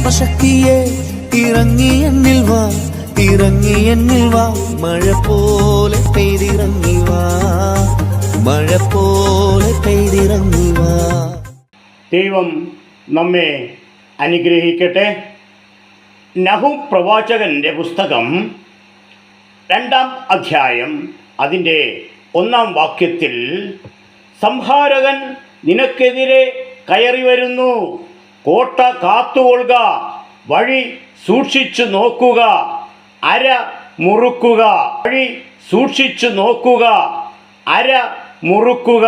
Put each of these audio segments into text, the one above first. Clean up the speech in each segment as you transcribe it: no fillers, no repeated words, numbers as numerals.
ആത്മശക്തിയെ ഇറങ്ങി എന്നിൽ വാ, ഇറങ്ങി എന്നിൽ വാ, മഴ പോലെ പെയ്തിറങ്ങി വാ, മഴ പോലെ പെയ്തിറങ്ങി വാ. ദൈവം നമ്മെ അനുഗ്രഹിക്കട്ടെ. നഹൂം പ്രവാചകന്റെ പുസ്തകം 2-ാം അധ്യായം അതിൻ്റെ 1-ാം വാക്യത്തിൽ സംഹാരകൻ നിനക്കെതിരെ കയറി വരുന്നു, കോട്ട കാത്തുകൊള്ളുക, വഴി സൂക്ഷിച്ചു നോക്കുക, അര മുറുക്കുക, വഴി സൂക്ഷിച്ചു നോക്കുക, അര മുറുക്കുക,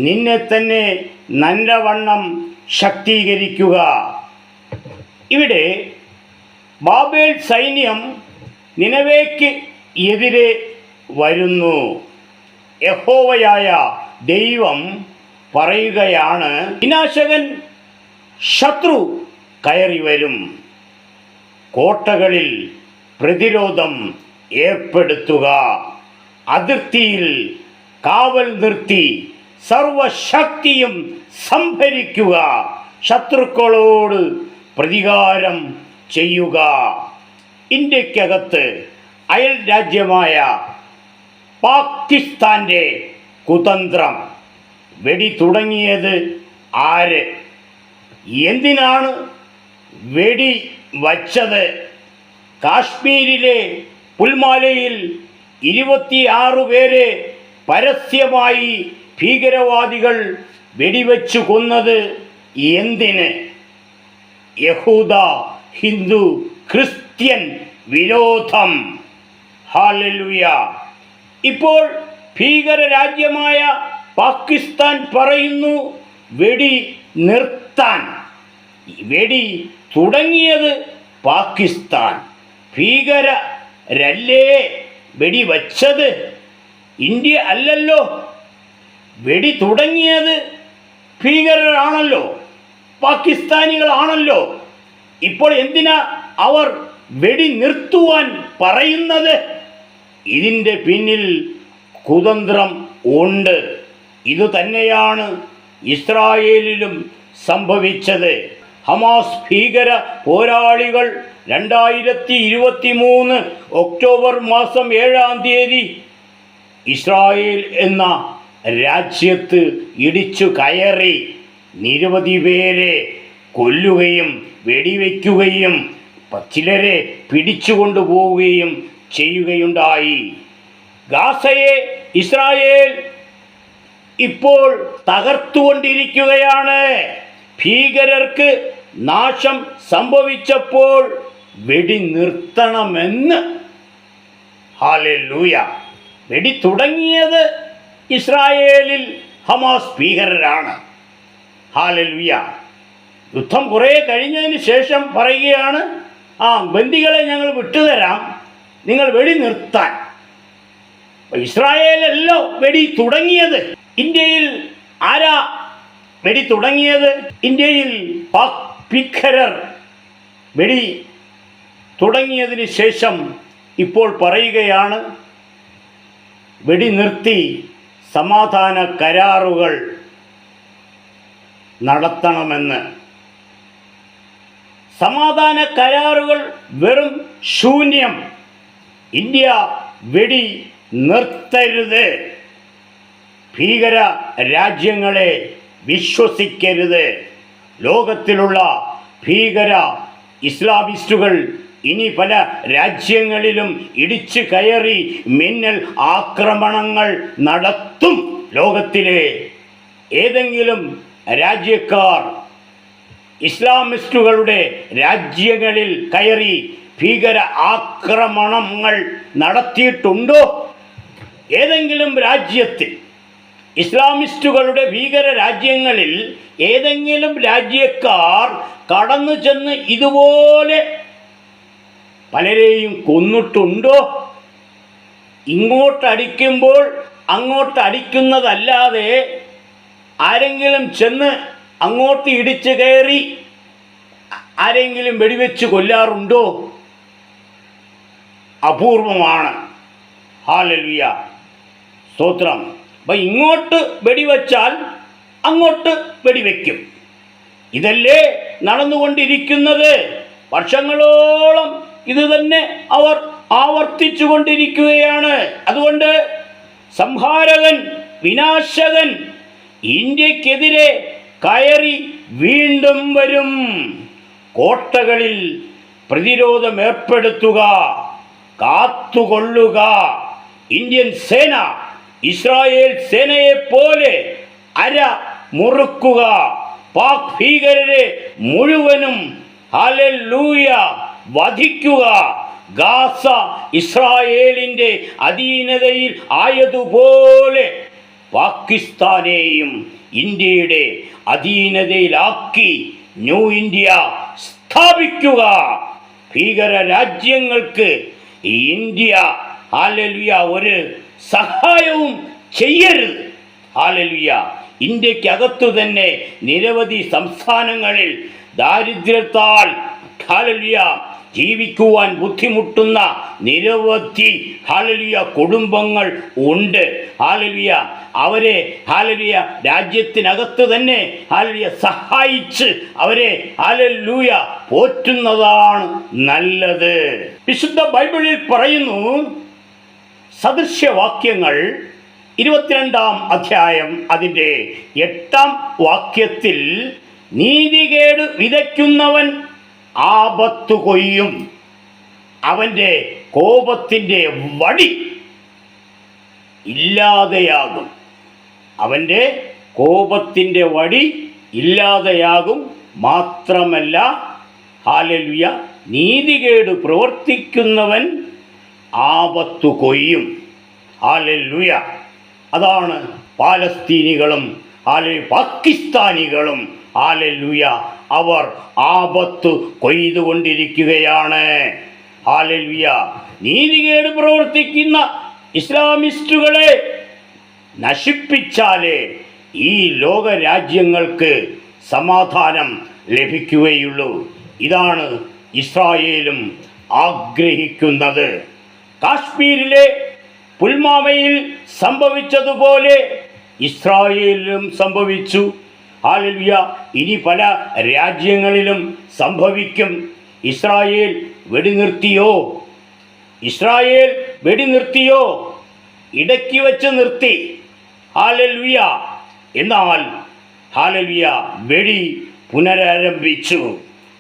നിന്നെ തന്നെ നല്ലവണ്ണം ശക്തീകരിക്കുക. ഇവിടെ ബാബേൽ സൈന്യം നിനവേക്ക് എതിരെ വരുന്നു. യഹോവയായ ദൈവം പറയുകയാണ്, വിനാശകൻ ശത്രു കയറി വരും, കോട്ടകളിൽ പ്രതിരോധം ഏർപ്പെടുത്തുക, അതിർത്തിയിൽ കാവൽ നിർത്തി സർവശക്തിയും സംഭരിക്കുക, ശത്രുക്കളോട് പ്രതികാരം ചെയ്യുക. ഇന്ത്യക്കകത്ത് അയൽ രാജ്യമായ പാകിസ്ഥാൻ്റെ കുതന്ത്രം. വെടി തുടങ്ങിയത് ആര്? എന്തിനാണ് വെടി വച്ചത്? കാശ്മീരിലെ പുൽമാലയിൽ 26 പേരെ പരസ്യമായി ഭീകരവാദികൾ വെടിവെച്ചു കൊന്നത് എന്തിന്? യഹൂദ ഹിന്ദു ക്രിസ്ത്യൻ വിരോധം. ഹല്ലേലൂയ. ഇപ്പോൾ ഭീകര രാജ്യമായ പാകിസ്ഥാൻ പറയുന്നു വെടി നിർത്താൻ. വെടി തുടങ്ങിയത് പാകിസ്ഥാൻ. ഭീകരരല്ലേ വെടിവച്ചത്? ഇന്ത്യ അല്ലല്ലോ. വെടി തുടങ്ങിയത് ഭീകരരാണല്ലോ, പാകിസ്ഥാനികളാണല്ലോ. ഇപ്പോൾ എന്തിനാ അവർ വെടി നിർത്തുവാൻ പറയുന്നത്? ഇതിൻ്റെ പിന്നിൽ കുതന്ത്രം ഉണ്ട്. ഇതുതന്നെയാണ് ഇസ്രായേലിലും സംഭവിച്ചത്. ഹമാസ് ഭീകര പോരാളികൾ 2023 ഒക്ടോബർ മാസം 7-ാം തീയതി ഇസ്രായേൽ എന്ന രാജ്യത്ത് ഇടിച്ചു കയറി നിരവധി പേരെ കൊല്ലുകയും വെടിവെക്കുകയും ചിലരെ പിടിച്ചുകൊണ്ടുപോവുകയും ചെയ്യുകയുണ്ടായി. ഗാസയെ ഇസ്രായേൽ ഇപ്പോൾ തകർത്തുകൊണ്ടിരിക്കുകയാണ്. ഭീകരർക്ക് നാശം സംഭവിച്ചപ്പോൾ വെടി നിർത്തണമെന്ന്. ഹല്ലേലൂയ. വെടി തുടങ്ങിയത് ഇസ്രായേലിൽ ഹമാസ് ഭീകരരാണ്. ഹല്ലേലൂയ. യുദ്ധം കുറേ കഴിഞ്ഞതിന് ശേഷം പറയുകയാണ്, ബന്ദികളെ ഞങ്ങൾ വിട്ടുതരാം, നിങ്ങൾ വെടി നിർത്താൻ. ഇസ്രായേലല്ലോ വെടി തുടങ്ങിയത്. ഇന്ത്യയിൽ ആരാ വെടി തുടങ്ങിയത്? ഇന്ത്യയിൽ ഭീകരർ വെടി തുടങ്ങിയതിന് ശേഷം ഇപ്പോൾ പറയുകയാണ് വെടി നിർത്തി സമാധാന കരാറുകൾ നടത്തണമെന്ന്. സമാധാന കരാറുകൾ വെറും ശൂന്യം. ഇന്ത്യ വെടി നിർത്തരുത്. ഭീകര രാജ്യങ്ങളെ വിശ്വസിക്കരുത്. ലോകത്തിലുള്ള ഭീകര ഇസ്ലാമിസ്റ്റുകൾ ഇനി പല രാജ്യങ്ങളിലും ഇടിച്ചു കയറി മിന്നൽ ആക്രമണങ്ങൾ നടത്തും. ലോകത്തിലെ ഏതെങ്കിലും രാജ്യക്കാർ ഇസ്ലാമിസ്റ്റുകളുടെ രാജ്യങ്ങളിൽ കയറി ഭീകര ആക്രമണങ്ങൾ നടത്തിയിട്ടുണ്ടോ? ഏതെങ്കിലും രാജ്യത്തിൽ ഇസ്ലാമിസ്റ്റുകളുടെ ഭീകര രാജ്യങ്ങളിൽ ഏതെങ്കിലും രാജ്യക്കാർ കടന്നു ചെന്ന് ഇതുപോലെ പലരെയും കൊന്നിട്ടുണ്ടോ? ഇങ്ങോട്ടടിക്കുമ്പോൾ അങ്ങോട്ടടിക്കുന്നതല്ലാതെ ആരെങ്കിലും ചെന്ന് അങ്ങോട്ട് ഇടിച്ചു കയറി ആരെങ്കിലും വെടിവെച്ച് കൊല്ലാറുണ്ടോ? അപൂർവമാണ്. ഹല്ലേലൂയ, സ്തോത്രം. അപ്പം ഇങ്ങോട്ട് വെടിവെച്ചാൽ അങ്ങോട്ട് വെടിവെക്കും. ഇതല്ലേ നടന്നുകൊണ്ടിരിക്കുന്നത്. വർഷങ്ങളോളം ഇത് തന്നെ അവർ ആവർത്തിച്ചു കൊണ്ടിരിക്കുകയാണ്. അതുകൊണ്ട് സംഹാരകൻ, വിനാശകൻ ഇന്ത്യക്കെതിരെ കയറി വീണ്ടും വരും. കോട്ടകളിൽ പ്രതിരോധം ഏർപ്പെടുത്തുക, കാത്തുകൊള്ളുക. ഇന്ത്യൻ സേന ഇസ്രായേൽ സേനയെ പോലെ അര മുറുക്കുക. പാക് ഭീകരരെ മുഴുവനും ഹല്ലേലൂയ വധിക്കുക. ഗാസ ഇസ്രായേലിൻ്റെ അധീനതയിൽ ആയതുപോലെ പാകിസ്ഥാനെയും ഇന്ത്യയുടെ അധീനതയിലാക്കി ന്യൂ ഇന്ത്യ സ്ഥാപിക്കുക. ഭീകര രാജ്യങ്ങൾക്ക് ഇന്ത്യ ഹല്ലേലൂയ ഒരു സഹായവും ചെയ്യരുത്. ഹല്ലേലൂയ. ഇന്ത്യക്കകത്തു തന്നെ നിരവധി സംസ്ഥാനങ്ങളിൽ ദാരിദ്ര്യത്താൽ ഹല്ലേലൂയ ജീവിക്കുവാൻ ബുദ്ധിമുട്ടുന്ന നിരവധി ഹല്ലേലൂയ കുടുംബങ്ങൾ ഉണ്ട്. ഹല്ലേലൂയ. അവരെ ഹല്ലേലൂയ രാജ്യത്തിനകത്ത് തന്നെ ഹല്ലേലൂയ സഹായിച്ച് അവരെ ഹല്ലേലൂയ പോറ്റുന്നതാണ് നല്ലത്. വിശുദ്ധ ബൈബിളിൽ പറയുന്നു, സദൃശ്യവാക്യങ്ങൾ 22-ാം അധ്യായം അതിൻ്റെ 8-ാം വാക്യത്തിൽ, നീതികേട് വിതയ്ക്കുന്നവൻ ആപത്തു കൊയ്യും, അവൻ്റെ കോപത്തിൻ്റെ വടി ഇല്ലാതെയാകും. അവൻ്റെ കോപത്തിൻ്റെ വടി ഇല്ലാതെയാകും. മാത്രമല്ല ഹല്ലേലൂയ, നീതികേട് പ്രവർത്തിക്കുന്നവൻ ആപത്തു കൊയ്യും. ഹല്ലേലൂയ. അതാണ് പാലസ്തീനികളും പാകിസ്ഥാനികളും ഹല്ലേലൂയ അവർ ആപത്ത് കൊയ്തുകൊണ്ടിരിക്കുകയാണ്. ഹല്ലേലൂയ. നീതികേട് പ്രവർത്തിക്കുന്ന ഇസ്ലാമിസ്റ്റുകളെ നശിപ്പിച്ചാലേ ഈ ലോകരാജ്യങ്ങൾക്ക് സമാധാനം ലഭിക്കുകയുള്ളൂ. ഇതാണ് ഇസ്രായേലും ആഗ്രഹിക്കുന്നത്. കാശ്മീരിലെ പുൽവാമയിൽ സംഭവിച്ചതുപോലെ ഇസ്രായേലിലും സംഭവിച്ചു. ഹല്ലേലൂയ. ഇനി പല രാജ്യങ്ങളിലും സംഭവിക്കും. ഇസ്രായേൽ വെടിനിർത്തിയോ? ഇസ്രായേൽ വെടിനിർത്തിയോ? ഇടയ്ക്ക് വെച്ച് നിർത്തി. ഹല്ലേലൂയ. എന്നാൽ ഹല്ലേലൂയ വെടി പുനരാരംഭിച്ചു.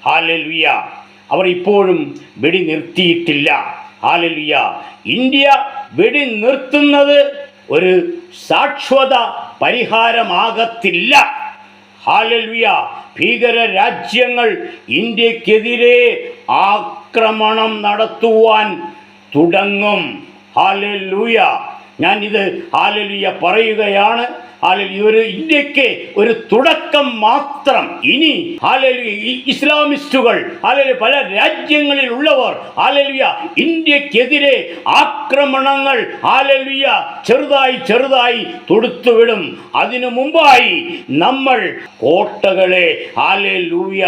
ഹല്ലേലൂയ. അവർ ഇപ്പോഴും വെടി നിർത്തിയിട്ടില്ല. ഹല്ലേലൂയ. ഇന്ത്യ വെടി നിർത്തുന്നത് ഒരു ശാശ്വത പരിഹാരമാകത്തില്ല. ഹല്ലേലൂയ. ഭീകര രാജ്യങ്ങൾ ഇന്ത്യക്കെതിരെ ആക്രമണം നടത്തുവാൻ തുടങ്ങും. ഹല്ലേലൂയ. ഞാനിത് ഹല്ലേലൂയ പറയുകയാണ്. ഹല്ലേലൂയ. ഇന്ത്യക്ക് ഒരു തുടക്കം മാത്രം. ഇനി ഹല്ലേലൂയ ഈ ഇസ്ലാമിസ്റ്റുകൾ ഹല്ലേലൂയ പല രാജ്യങ്ങളിൽ ഉള്ളവർ ഹല്ലേലൂയ ഇന്ത്യക്കെതിരെ ആക്രമണങ്ങൾ ഹല്ലേലൂയ ചെറുതായി തൊടുത്തുവിടും. അതിനു മുമ്പായി നമ്മൾ കോട്ടകളെ ഹല്ലേലൂയ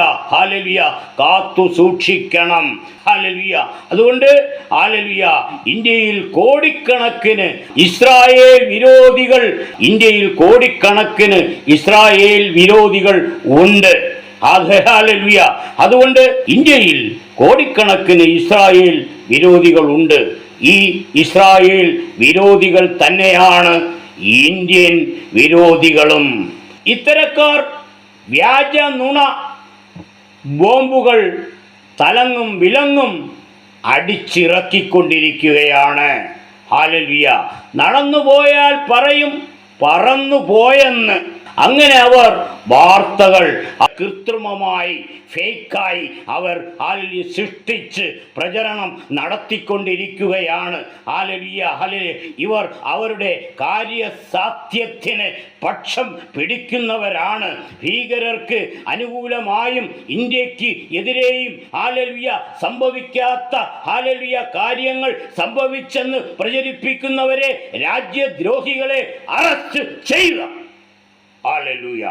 കാത്തു സൂക്ഷിക്കണം. ഹല്ലേലൂയ. അതുകൊണ്ട് ഹല്ലേലൂയ ഇന്ത്യയിൽ കോടിക്കണക്കിന് ഇസ്രായേൽ വിരോധികൾ കോടിക്കണക്കിന് ഇസ്രായേൽ വിരോധികൾ ഉണ്ട്. ഹല്ലേലൂയ. അതുകൊണ്ട് ഇന്ത്യയിൽ കോടിക്കണക്കിന് ഇസ്രായേൽ വിരോധികൾ ഉണ്ട്. ഈ ഇസ്രായേൽ വിരോധികൾ തന്നെയാണ് ഇന്ത്യൻ വിരോധികളും. ഇത്തരക്കാർ വ്യാജ നുണ ബോംബുകൾ തലങ്ങും വിലങ്ങും അടിച്ചിറക്കിക്കൊണ്ടിരിക്കുകയാണ്. ഹല്ലേലൂയ. നടന്നുപോയാൽ പറയും പറന്നു പോയെന്ന്. അങ്ങനെ അവർ വാർത്തകൾ കൃത്രിമമായി ഫേക്കായി അവർ സൃഷ്ടിച്ച് പ്രചരണം നടത്തിക്കൊണ്ടിരിക്കുകയാണ്. ഇവർ അവരുടെ കാര്യസാധ്യത്തിന് പക്ഷം പിടിക്കുന്നവരാണ്. ഭീകരർക്ക് അനുകൂലമായും ഇന്ത്യക്ക് എതിരെയും സംഭവിക്കാത്ത കാര്യങ്ങൾ സംഭവിച്ചെന്ന് പ്രചരിപ്പിക്കുന്നവരെ, രാജ്യദ്രോഹികളെ അറസ്റ്റ് ചെയ്യുക. ഹല്ലേലൂയ.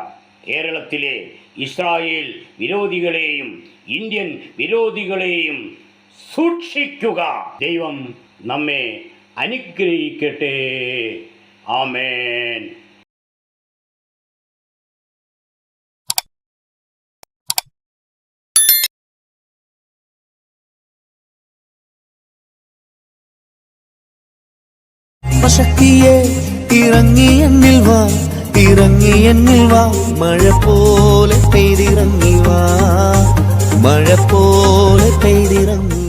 കേരളത്തിലെ ഇസ്രായേൽ വിരോധികളെയും ഇന്ത്യൻ വിരോധികളെയും സൂക്ഷിക്കുക. ദൈവം നമ്മെ അനുഗ്രഹിക്കട്ടെ. ആമേൻ. ശക്തിയെ ഇറങ്ങി എന്നിൽ വാ, ഇറങ്ങി എന്നിൽ വാ, മഴ പോലെ പെയ്തിറങ്ങി വാ, മഴ പോലെ പെയ്തിറങ്ങി